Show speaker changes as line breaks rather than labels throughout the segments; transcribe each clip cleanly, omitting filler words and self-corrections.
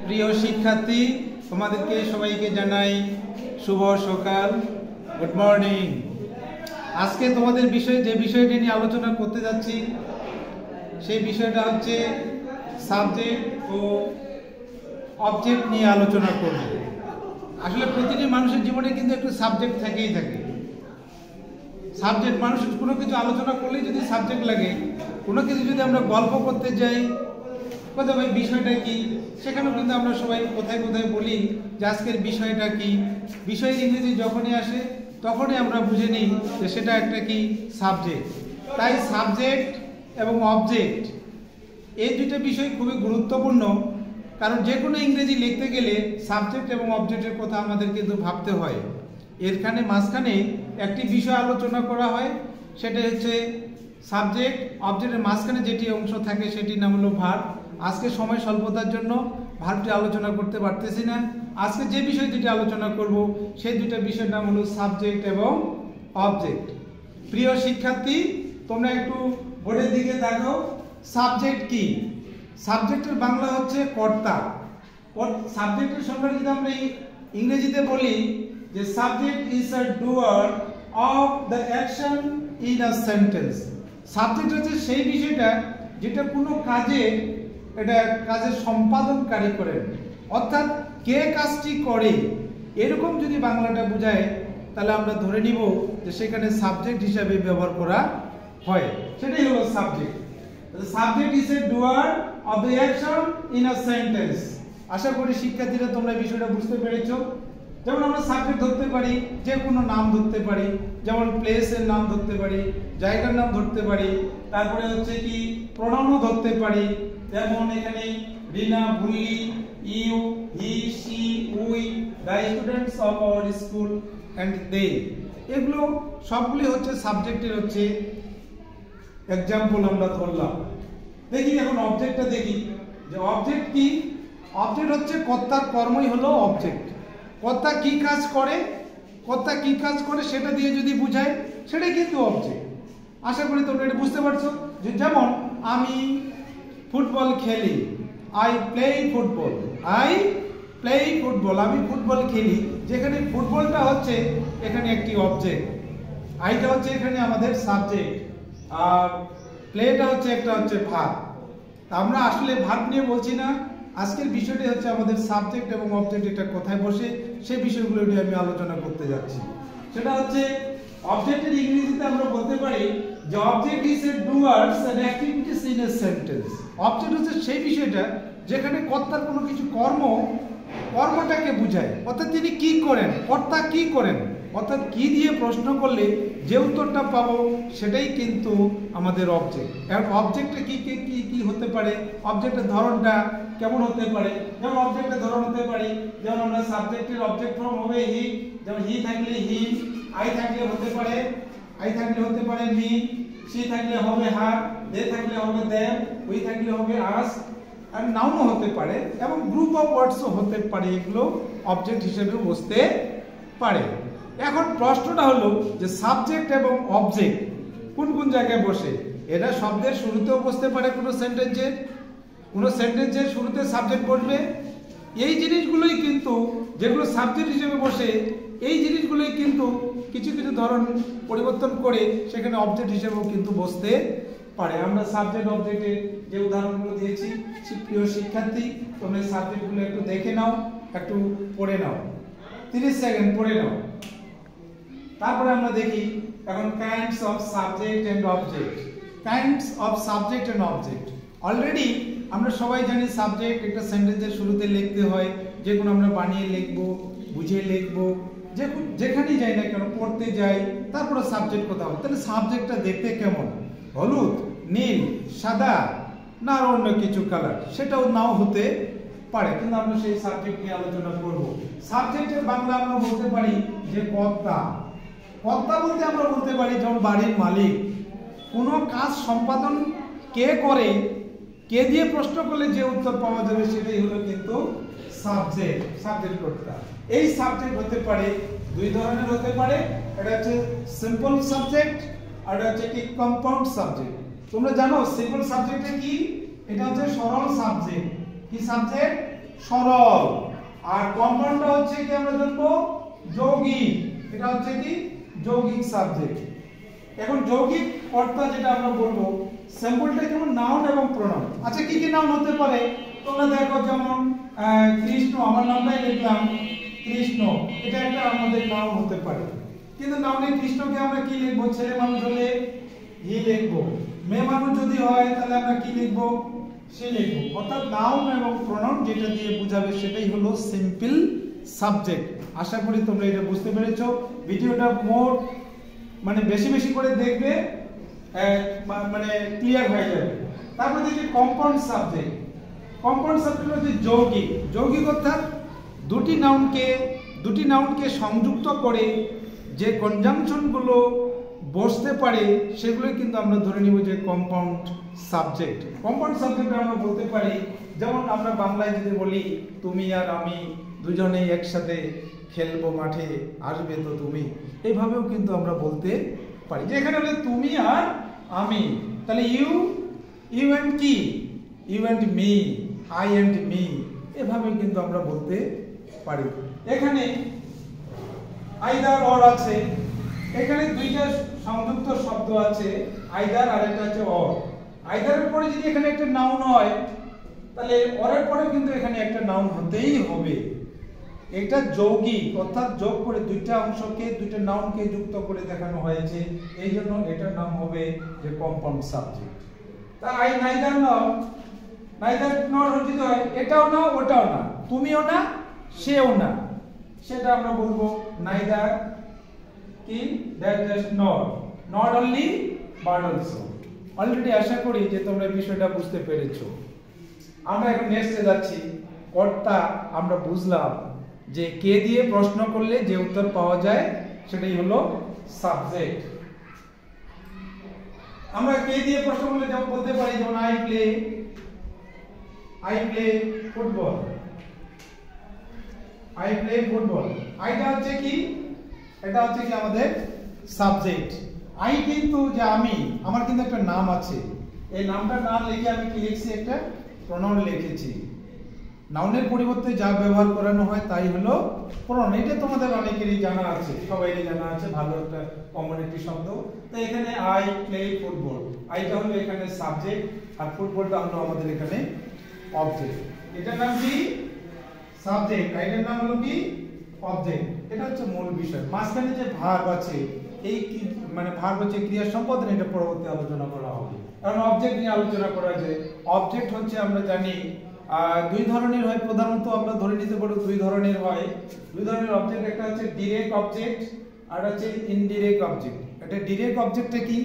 প্রিয় শিক্ষার্থী, তোমাদেরকে সবাইকে জানাই শুভ সকাল, গুড মর্নিং। আজকে তোমাদের যে বিষয়টি নিয়ে আলোচনা করতে যাচ্ছি সেই বিষয়টা হচ্ছে সাবজেক্ট ও অবজেক্ট নিয়ে আলোচনা করব। আসলে প্রতিটি মানুষের জীবনে কিন্তু একটু সাবজেক্ট থেকেই থাকে। সাবজেক্ট, মানুষ কোনো কিছু আলোচনা করলেই যদি সাবজেক্ট লাগে, কোনো কিছু যদি আমরা গল্প করতে যাই, কোথায় ভাই বিষয়টা কি, সেখানেও কিন্তু আমরা সবাই কোথায় কোথায় বলি যে আজকের বিষয়টা কি। বিষয়ের ইংরেজি যখনই আসে তখনই আমরা বুঝে নিই যে সেটা একটা কি সাবজেক্ট। তাই সাবজেক্ট এবং অবজেক্ট এই দুটো বিষয় খুবই গুরুত্বপূর্ণ, কারণ যে কোনো ইংরেজি লিখতে গেলে সাবজেক্ট এবং অবজেক্টের কথা আমাদের কিন্তু ভাবতে হয়। এরখানে মাঝখানে একটি বিষয় আলোচনা করা হয়, সেটা হচ্ছে সাবজেক্ট। অবজেক্টের মাঝখানে যেটি অংশ থাকে সেটির নাম হলো ভার্ব। আজকে সময় স্বল্পতার জন্য ভার্বটি আলোচনা করতে পারতেছি না। আজকে যে বিষয় দুটি আলোচনা করব সেই দুটো বিষয়ের নাম হলো সাবজেক্ট এবং অবজেক্ট। প্রিয় শিক্ষার্থী, তোমরা একটু বোর্ডের দিকে দেখো। সাবজেক্ট কি? সাবজেক্টের বাংলা হচ্ছে কর্তা। সাবজেক্টের সংজ্ঞা যদি আমরা ইংরেজিতে বলি যে subject is a doer of the action in a sentence. Subject হচ্ছে সেই বিষয়টা যেটা কোনো কাজের সম্পাদনকারী করেন, অর্থাৎ কে কাজটি করে, এরকম যদি বাংলাটা বোঝায় তাহলে আমরা ধরে নিব যে সেখানে সাবজেক্ট হিসাবে ব্যবহার করা হয়। সেটাই হলো subject. Subject is a doer of the action in a sentence. আশা করি শিক্ষার্থীরা তোমরা বিষয়টা বুঝতে পেরেছো। যেমন আমরা সাবজেক্ট ধরতে পারি, যে কোনো নাম ধরতে পারি, যেমন প্লেসের নাম ধরতে পারি, জায়গার নাম ধরতে পারি, তারপরে হচ্ছে কি প্রোনাউনও ধরতে পারি। যেমন এখানে রিনা, বুল্লি, you, he, she, we, the students of our school and they, এগুলো সবগুলি হচ্ছে সাবজেক্টের হচ্ছে এক্সাম্পল আমরা ধরলাম। দেখি এখন অবজেক্টটা দেখি যে অবজেক্ট কি। অবজেক্ট হচ্ছে কর্তার কর্মই হলো অবজেক্ট। কর্তা কি কাজ করে সেটা দিয়ে যদি বুঝায় সেটাই কিন্তু অবজেক্ট। আশা করি তোমরা এটা বুঝতে পারছো। যে যেমন আমি ফুটবল খেলি, আই প্লে ফুটবল, আমি ফুটবল খেলি। যেখানে ফুটবলটা হচ্ছে এখানে একটি অবজেক্ট, আইটা হচ্ছে এখানে আমাদের সাবজেক্ট, আর প্লেটা হচ্ছে ভার্ব। আমরা আসলে ভার্ব নিয়ে বলছি না, আজকের বিষয়টি হচ্ছে আমাদের সাবজেক্ট এবং অবজেক্ট এটা কোথায় বসে সেই বিষয়গুলো নিয়ে আমি আলোচনা করতে যাচ্ছি। সেটা হচ্ছে অবজেক্টের ইংরেজিতে আমরা বলতে পারি যে object is a doers and activities in a sentence. Object হচ্ছে সেই বিষয়টা যেখানে কর্তার কোনো কিছু কর্মটাকে বোঝায়, অর্থাৎ তিনি কি করেন, কর্তা কি করেন, অর্থাৎ কি দিয়ে প্রশ্ন করলে যে উত্তরটা পাবো সেটাই কিন্তু আমাদের অবজেক্ট। এখন অবজেক্টে কি হতে পারে, অবজেক্টের ধরনটা কেমন হতে পারে। যেমন অবজেক্টের ধরন হতে পারে, যেমন আমরা সাবজেক্টের অবজেক্ট ফর্ম হবে হি, যেমন হি থাকলে হি, আই থাকলে হতে পারে মি, সি থাকলে হবে হার, দে থাকলে হবে দেম, উই থাকলে হবে আস, আর নাউনও হতে পারে এবং গ্রুপ অফ ওয়ার্ডসও হতে পারে। এগুলো অবজেক্ট হিসেবে বসতে পারে। এখন প্রশ্নটা হলো যে সাবজেক্ট এবং অবজেক্ট কোন কোন জায়গায় বসে। এটা শব্দের শুরুতেও বসতে পারে, কোনো সেন্টেন্সের শুরুতে সাবজেক্ট বসবে। এই জিনিসগুলোই কিন্তু যেগুলো সাবজেক্ট হিসেবে বসে, এই জিনিসগুলোই কিন্তু কিছু কিছু ধরন পরিবর্তন করে সেখানে অবজেক্ট হিসেবেও কিন্তু বসতে পারে। আমরা সাবজেক্ট অবজেক্টের যে উদাহরণগুলো দিয়েছি, প্রিয় শিক্ষার্থী তোমরা এই সাবজেক্টগুলো একটু দেখে নাও, একটু পড়ে নাও, 30 সেকেন্ড পড়ে নাও। তারপরে আমরা দেখি এখন kinds of subject and object. Kinds of subject and object already আমরা সবাই জানি সাবজেক্ট একটা সেন্টেন্সের শুরুতে লিখতে হয়, যে কোনো আমরা বানিয়ে লিখবো, বুঝিয়ে লিখবো, যেখানেই যাই না কেন, পড়তে যাই, তারপরে সাবজেক্ট কথা হবে। তাহলে সাবজেক্টটা দেখতে কেমন, হলুদ, নীল, সাদা, না অন্য কিছু কালার, সেটাও নাও হতে পারে, কিন্তু আমরা সেই সাবজেক্ট নিয়ে আলোচনা করব। সাবজেক্টের বাংলা আমরা বলতে পারি যে কর্তা। কর্তা বলতে আমরা বলতে পারি যেমন বাড়ির মালিক। কোনো কাজ সম্পাদন কে করে, কে দিয়ে প্রশ্ন করলে যে উত্তর পাওয়া যাবে সেটাই হলো কিন্তু সাবজেক্ট কর্তা। এই সাবজেক্ট হতে পারে দুই ধরনের হতে পারে, এটা হচ্ছে সিম্পল সাবজেক্ট আর এটা হচ্ছে কি কম্পাউন্ড সাবজেক্ট। তোমরা জানো সিম্পল সাবজেক্টটা কি? এটা হচ্ছে সরল সাবজেক্ট। কি সাবজেক্ট? সরল। আর কম্পাউন্ডটা হচ্ছে কি আমরা জানবো যৌগিক, এটা হচ্ছে কি যৌগিক সাবজেক্ট। এখন যৌগিক কর্তা যেটা আমরা বলবো স্যাম্পলটা যেমন নাউন এবং প্রোনাউন। আচ্ছা কি কি নাউন হতে পারে তোমরা দেখো, যেমন কৃষ্ণ, আমার নামটাই লিখলাম কৃষ্ণ, এটা একটা আমাদের নাউন হতে পারে। কিন্তু নাউনে কৃষ্ণকে আমরা কি লিখবো? ছেলে মানুষ হলে হি লিখবো, মেয়ে মানুষ যদি হয় তাহলে আমরা কি লিখবো? সে লিখবো। অর্থাৎ নাউন এবং প্রোনাউন যেটা দিয়ে বোঝাবে সেটাই হলো সিম্পল সাবজেক্ট। আশা করি তোমরা এটা বুঝতে পেরেছো। ভিডিওটা মানে বেশি বেশি করে দেখবে, মানে ক্লিয়ার হয়ে যাবে। তারপরে দেখি কম্পাউন্ড সাবজেক্ট। কম্পাউন্ড সাবজেক্ট হচ্ছে যৌগিক। যৌগিক অর্থাৎ দুটি নাউনকে সংযুক্ত করে যে কনজাংশনগুলো বসতে পারে সেগুলো কিন্তু আমরা ধরে নিব যে কম্পাউন্ড সাবজেক্ট। কম্পাউন্ড সাবজেক্ট আমরা বলতে পারি, যেমন আমরা বাংলায় যদি বলি তুমি আর আমি দুজনেই একসাথে খেলবো মাঠে, আসবে তো তুমি, এইভাবেও কিন্তু আমরা বলতে পারি। যে এখানে হলে তুমি আর আমি, তাহলে ইউ এন্ড কি, you and me, I and me, এভাবে কিন্তু আমরা বলতে পারি। এখানে আইদার অর আছে, এখানে দুইটা সংযুক্ত শব্দ আছে, আইদার আর একটা আছে অর। আইদারের পরে যদি এখানে একটা নাউন হয় তাহলে অরের পরে কিন্তু এখানে একটা নাউন হতেই হবে। এটা যৌগিক, অর্থাৎ যোগ করে দুইটা অংশকে, দুইটা নাউনকে যুক্ত করে দেখানো হয়েছে, এই জন্য এটার নাম হবে যে কম্পাউন্ড সাবজেক্ট। তা I neither not, neither not যদি হয় এটাও না ওটাও না, তুমিও না সেও না, সেটা আমরা বলবো নাইদার কি that is not only but also. Already আশা করি যে তোমরা বিষয়টা বুঝতে পেরেছো। আমরা এখন নেক্সটে যাচ্ছি। কর্তা আমরা বুঝলাম যে কে দিয়ে প্রশ্ন করলে যে উত্তর পাওয়া যায় সেটাই হলো সাবজেক্ট। আমরা কে দিয়ে প্রশ্ন করলে যেমন বলতে পারি, যেমন I play football, I play football. আইটা হচ্ছে কি, এটা হচ্ছে কি আমাদের সাবজেক্ট। আই কিন্তু যে আমি, আমার কিন্তু একটা নাম আছে, এই নামটা না লিখে আমি কি লিখছি? একটা প্রোনাউন লিখেছি। নাউনের পরিবর্তে যা ব্যবহার করানো হয় তাই হলো প্রোনাউন। এটা তোমাদের অনেকেরই জানা আছে, সবাইরই জানা আছে, ভালো একটা কমন একটি শব্দ। তো এখানে আই প্লে ফুটবল, আইটা হলো এখানে সাবজেক্ট আর ফুটবলটা হলো আমাদের এখানে অবজেক্ট। এটার নাম কি? সাবজেক্ট, আইটার নাম হলো কি? অবজেক্ট। এটা হচ্ছে মূল বিষয়। মাঝখানে যে ভার্ব আছে, এই মানে ভার্ব হচ্ছে ক্রিয়া সম্পাদন, এটা পরবর্তী আলোচনা করা হবে। কারণ অবজেক্ট নিয়ে আলোচনা করা যায়। অবজেক্ট হচ্ছে আমরা জানি দুই ধরনের হয়, প্রধানত আমরা ধরে নিতে পারি দুই ধরনের হয়। দুই ধরনের অবজেক্ট, একটা হচ্ছে ডিরেক্ট অবজেক্ট আর হচ্ছে ইনডিরেক্ট অবজেক্ট। এটা ডিরেক্ট অবজেক্টটা কি?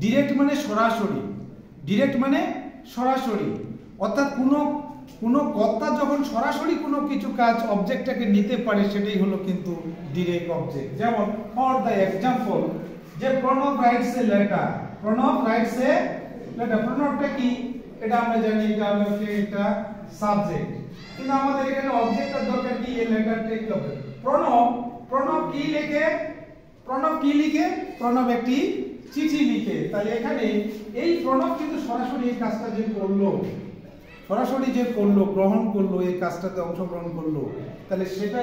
ডিরেক্ট মানে সরাসরি, ডিরেক্ট মানে সরাসরি, অর্থাৎ কোনো কর্তা যখন সরাসরি কোনো কিছু কাজ অবজেক্টটাকে নিতে পারে সেটাই হলো কিন্তু ডিরেক্ট অবজেক্ট। যেমন ফর দ্য এক্সাম্পল, যে Pranab writes a letter, Pranab writes a letter, প্রণবটা কি? এটা আমরা জানি এটা হলো একটা সাবজেক্ট, কিন্তু আমাদের এখানে অবজেক্টের দরকার কি? এই লেটারটা কি হবে? প্রণব কি লিখে? প্রণব একটি চিঠি লিখে। তাহলে এখানে এই প্রণব কিন্তু সরাসরি এই কাজটা যে করলো, গ্রহণ করলো, এই কাজটাতে অংশগ্রহণ করলো, তাহলে সেটা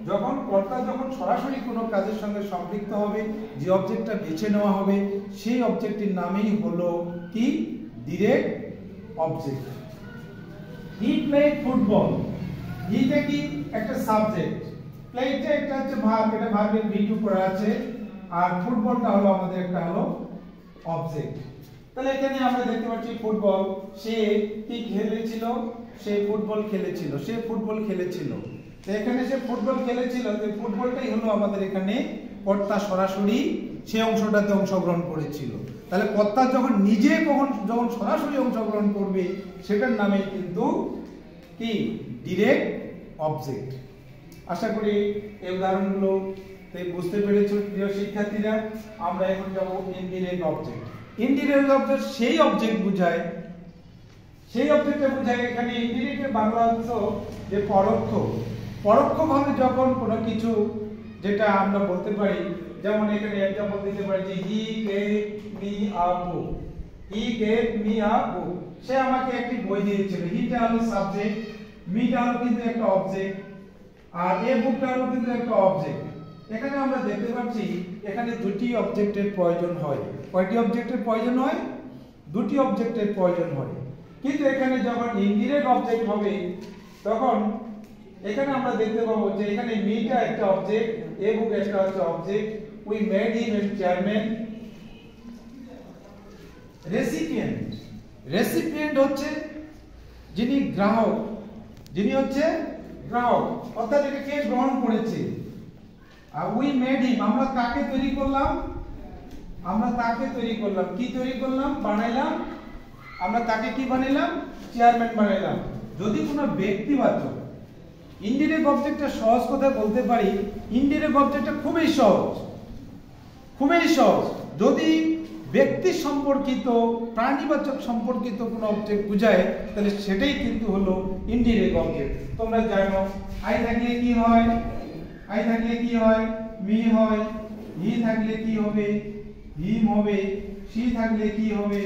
যখন কর্তা যখন সরাসরি কোনো কাজের সঙ্গে সম্পৃক্ত হবে, যে অবজেক্টটা বেছে নেওয়া হবে সেই অবজেক্টের নামই হলো কি? Direct object. He played football, হিটা কি? একটা সাবজেক্ট, প্লেডটা একটা হচ্ছে ভার্ব, এটা ভার্বের V2 পড়া আছে, আর ফুটবলটা হলো আমাদের একটা হলো অবজেক্ট। তাহলে এখানে আমরা দেখতে পাচ্ছি ফুটবল, সে কি খেলেছিল? সে ফুটবল খেলেছিল। তো এখানে সে ফুটবল খেলেছিল, তো ফুটবলটাই হলো আমাদের এখানে কর্তা সরাসরি সেই অংশটাতে অংশগ্রহণ করেছিল। তাহলে কর্তা যখন নিজে যখন সরাসরি অংশগ্রহণ করবে সেটার নামে কিন্তু কি? Direct object. আশা করি এই উদাহরণগুলো বুঝতে পেরেছো প্রিয় শিক্ষার্থীরা। আমরা এখন যাব ইনডিরেক্ট অবজেক্ট। ইনডিরেক্ট অবজেক্ট সেই অবজেক্ট বোঝায়, এখানে ইনডিরেক্টের বাংলা অর্থ যে পরোক্ষভাবে যখন কোনো কিছু, যেটা আমরা বলতে পারি, যেমন এখানে एग्जांपल দিতে পারি যে হি গেভ মি আ বুক, সে আমাকে একটি বই দিয়েছিল। হিটা হলো সাবজেক্ট মিটা হলো কিন্তু একটা অবজেক্ট, আর এ বুকটা হলো কিন্তু একটা অবজেক্ট। এখানে আমরা দেখতে পাচ্ছি এখানে দুটি অবজেক্টের প্রয়োজন হয়। কয়টি অবজেক্টের প্রয়োজন হয়? দুটি অবজেক্টের প্রয়োজন হয়। কিন্তু এখানে যখন ইনডিরেক্ট অবজেক্ট হবে তখন এখানে আমরা দেখতে পাবো যে এখানে মিটা একটা অবজেক্ট, এ বুক একটা হচ্ছে object. We made him A chairman. Recipient, recipient হচ্ছে যিনি গ্রাহক, যিনি হচ্ছে গ্রাহক, অর্থাৎ এটা কে গ্রহণ করেছে। আর উই মেড হিম, আমরা কাকে তৈরি করলাম? আমরা তাকে তৈরি করলাম। কি তৈরি করলাম? বানাইলাম। আমরা তাকে কি বানাইলাম? চেয়ারম্যান বানাইলাম। যদি কোনো ব্যক্তিবাচক, ইনডিরেক্ট অবজেক্টটা সহজ কথা বলতে পারি, ইনডিরেক্ট অবজেক্টটা খুবই সহজ, খুবই সহজ। যদি ব্যক্তি সম্পর্কিত, প্রাণীবাচক সম্পর্কিত কোনো অবজেক্ট বোঝায় তাহলে সেটাই কিন্তু হলো ইনডিরেক্ট অবজেক্ট। তোমরা জানো আই থাকলে কি হয়? আই থাকলে কি হয়? মি হয়। হি থাকলে কি হবে? হিম হবে। সি থাকলে কি হবে?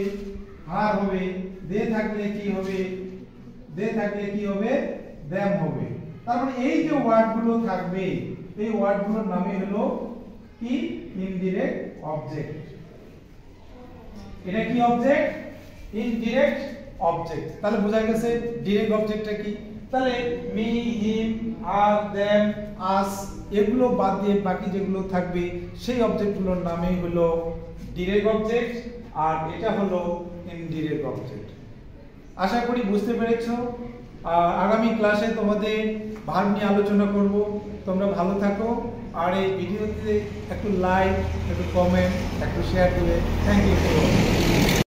হার হবে। দে থাকলে কি হবে? দে থাকলে কি হবে? দ্যাম হবে। তার মানে এই যে ওয়ার্ডগুলো থাকবে এই ওয়ার্ডগুলোর নামই হলো কি? Indirect object. এটা কি অবজেক্ট? Indirect object. তাহলে বোঝা গেছে ডিরেক্ট অবজেক্টটা কি। তাহলে মি, হিম, আর, দেম, আস এগুলো বাদ দিয়ে বাকি যেগুলো থাকবে সেই অবজেক্টগুলোর নামই হলো ডিরেক্ট অবজেক্ট, আর এটা হলো ইনডিরেক্ট অবজেক্ট। আশা করি বুঝতে পেরেছো। আগামী ক্লাসে তোমাদের ভার্ব নিয়ে আলোচনা করব। তোমরা ভালো থাকো, আর এই ভিডিওতে একটু লাইক, একটু কমেন্ট, একটু শেয়ার করে থ্যাংক ইউ।